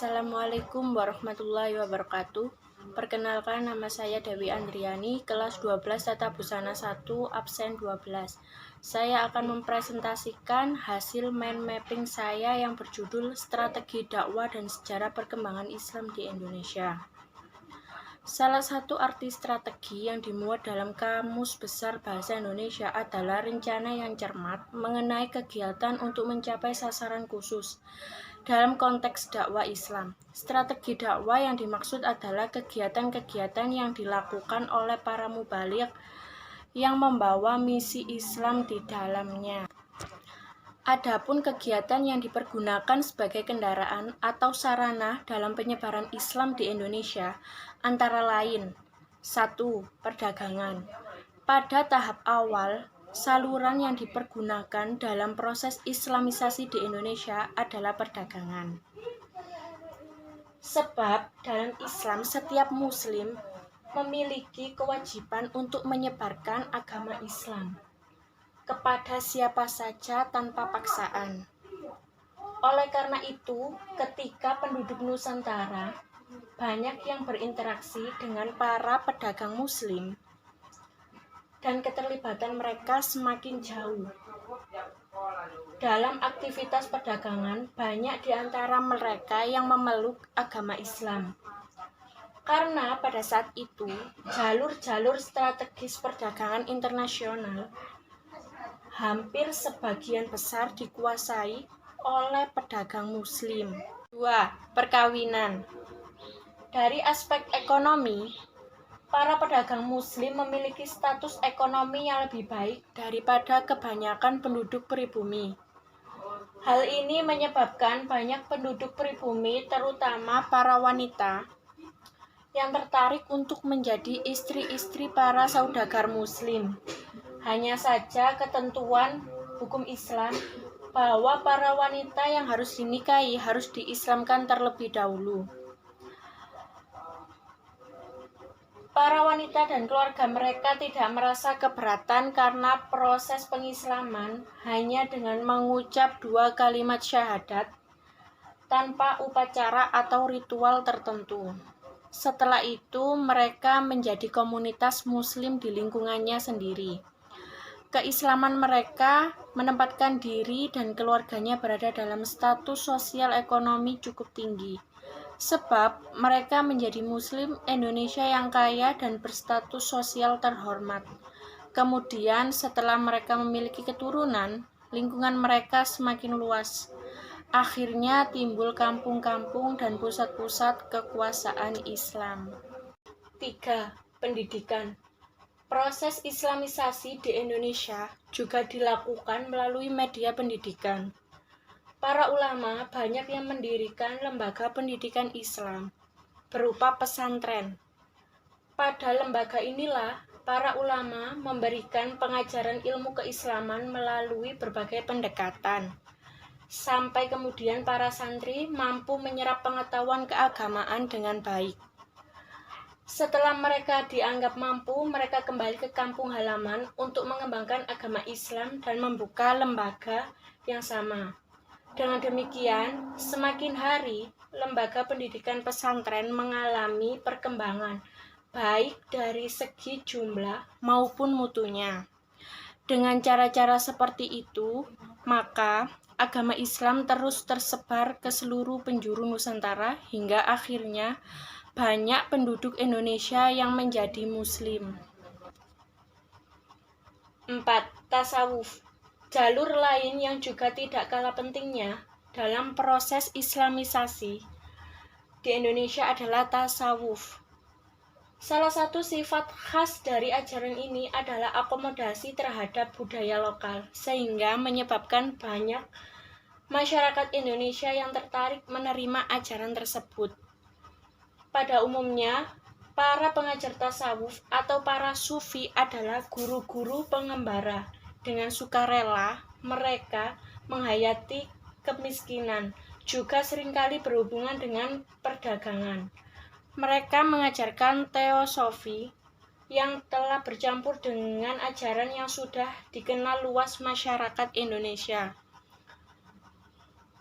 Assalamualaikum warahmatullahi wabarakatuh. Perkenalkan, nama saya Dewi Andriani, kelas 12 Tata Busana 1, absen 12. Saya akan mempresentasikan hasil mind mapping saya yang berjudul Strategi Dakwah dan Sejarah Perkembangan Islam di Indonesia. Salah satu arti strategi yang dimuat dalam Kamus Besar Bahasa Indonesia adalah rencana yang cermat mengenai kegiatan untuk mencapai sasaran khusus. Dalam konteks dakwah Islam, strategi dakwah yang dimaksud adalah kegiatan-kegiatan yang dilakukan oleh para mubaligh yang membawa misi Islam di dalamnya. Adapun kegiatan yang dipergunakan sebagai kendaraan atau sarana dalam penyebaran Islam di Indonesia antara lain: 1. Perdagangan. Pada tahap awal, saluran yang dipergunakan dalam proses Islamisasi di Indonesia adalah perdagangan. Sebab dalam Islam setiap muslim memiliki kewajiban untuk menyebarkan agama Islam kepada siapa saja tanpa paksaan. Oleh karena itu, ketika penduduk Nusantara banyak yang berinteraksi dengan para pedagang muslim dan keterlibatan mereka semakin jauh dalam aktivitas perdagangan, banyak di antara mereka yang memeluk agama Islam. Karena pada saat itu, jalur-jalur strategis perdagangan internasional hampir sebagian besar dikuasai oleh pedagang muslim. 2. Perkawinan. Dari aspek ekonomi, para pedagang muslim memiliki status ekonomi yang lebih baik daripada kebanyakan penduduk pribumi. Hal ini menyebabkan banyak penduduk pribumi, terutama para wanita, yang tertarik untuk menjadi istri-istri para saudagar muslim. Hanya saja ketentuan hukum Islam bahwa para wanita yang harus dinikahi harus diislamkan terlebih dahulu. Para wanita dan keluarga mereka tidak merasa keberatan karena proses pengislaman hanya dengan mengucap 2 kalimat syahadat tanpa upacara atau ritual tertentu. Setelah itu, mereka menjadi komunitas muslim di lingkungannya sendiri. Keislaman mereka menempatkan diri dan keluarganya berada dalam status sosial ekonomi cukup tinggi, sebab mereka menjadi muslim Indonesia yang kaya dan berstatus sosial terhormat. Kemudian setelah mereka memiliki keturunan, lingkungan mereka semakin luas. Akhirnya timbul kampung-kampung dan pusat-pusat kekuasaan Islam. 3. Pendidikan. Proses Islamisasi di Indonesia juga dilakukan melalui media pendidikan. Para ulama banyak yang mendirikan lembaga pendidikan Islam berupa pesantren. Pada lembaga inilah para ulama memberikan pengajaran ilmu keislaman melalui berbagai pendekatan, sampai kemudian para santri mampu menyerap pengetahuan keagamaan dengan baik. Setelah mereka dianggap mampu, mereka kembali ke kampung halaman untuk mengembangkan agama Islam dan membuka lembaga yang sama. Dengan demikian, semakin hari, lembaga pendidikan pesantren mengalami perkembangan, baik dari segi jumlah maupun mutunya. Dengan cara-cara seperti itu, maka agama Islam terus tersebar ke seluruh penjuru Nusantara hingga akhirnya banyak penduduk Indonesia yang menjadi muslim. 4. Tasawuf. Jalur lain yang juga tidak kalah pentingnya dalam proses Islamisasi di Indonesia adalah tasawuf. Salah satu sifat khas dari ajaran ini adalah akomodasi terhadap budaya lokal, sehingga menyebabkan banyak masyarakat Indonesia yang tertarik menerima ajaran tersebut. Pada umumnya, para pengajar tasawuf atau para sufi adalah guru-guru pengembara. Dengan sukarela, mereka menghayati kemiskinan, juga seringkali berhubungan dengan perdagangan. Mereka mengajarkan teosofi yang telah bercampur dengan ajaran yang sudah dikenal luas masyarakat Indonesia.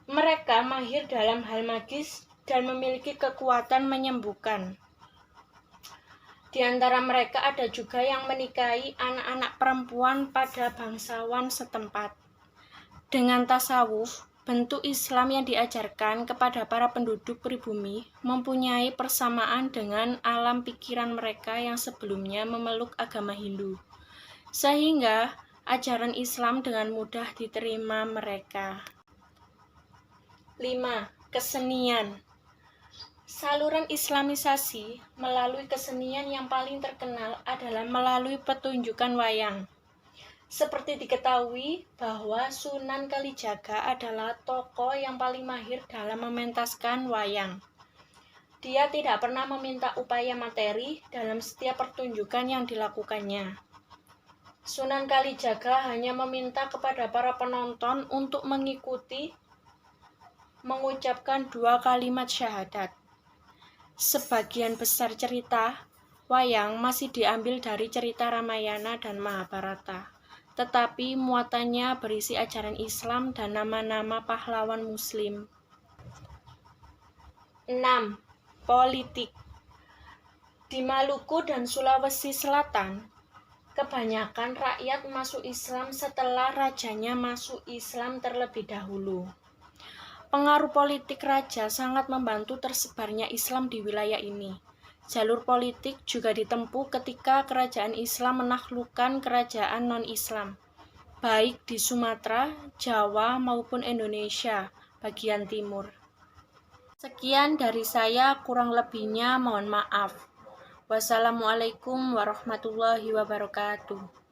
Mereka mahir dalam hal magis dan memiliki kekuatan menyembuhkan. Di antara mereka ada juga yang menikahi anak-anak perempuan pada bangsawan setempat. Dengan tasawuf, bentuk Islam yang diajarkan kepada para penduduk pribumi mempunyai persamaan dengan alam pikiran mereka yang sebelumnya memeluk agama Hindu, sehingga ajaran Islam dengan mudah diterima mereka. 5. Kesenian. Saluran Islamisasi melalui kesenian yang paling terkenal adalah melalui pertunjukan wayang. Seperti diketahui bahwa Sunan Kalijaga adalah tokoh yang paling mahir dalam mementaskan wayang. Dia tidak pernah meminta upaya materi dalam setiap pertunjukan yang dilakukannya. Sunan Kalijaga hanya meminta kepada para penonton untuk mengikuti mengucapkan 2 kalimat syahadat. Sebagian besar cerita wayang masih diambil dari cerita Ramayana dan Mahabharata, tetapi muatannya berisi ajaran Islam dan nama-nama pahlawan Muslim. 6. Politik. Di Maluku dan Sulawesi Selatan, kebanyakan rakyat masuk Islam setelah rajanya masuk Islam terlebih dahulu. Pengaruh politik raja sangat membantu tersebarnya Islam di wilayah ini. Jalur politik juga ditempuh ketika kerajaan Islam menaklukkan kerajaan non-Islam, baik di Sumatera, Jawa, maupun Indonesia bagian timur. Sekian dari saya, kurang lebihnya mohon maaf. Wassalamualaikum warahmatullahi wabarakatuh.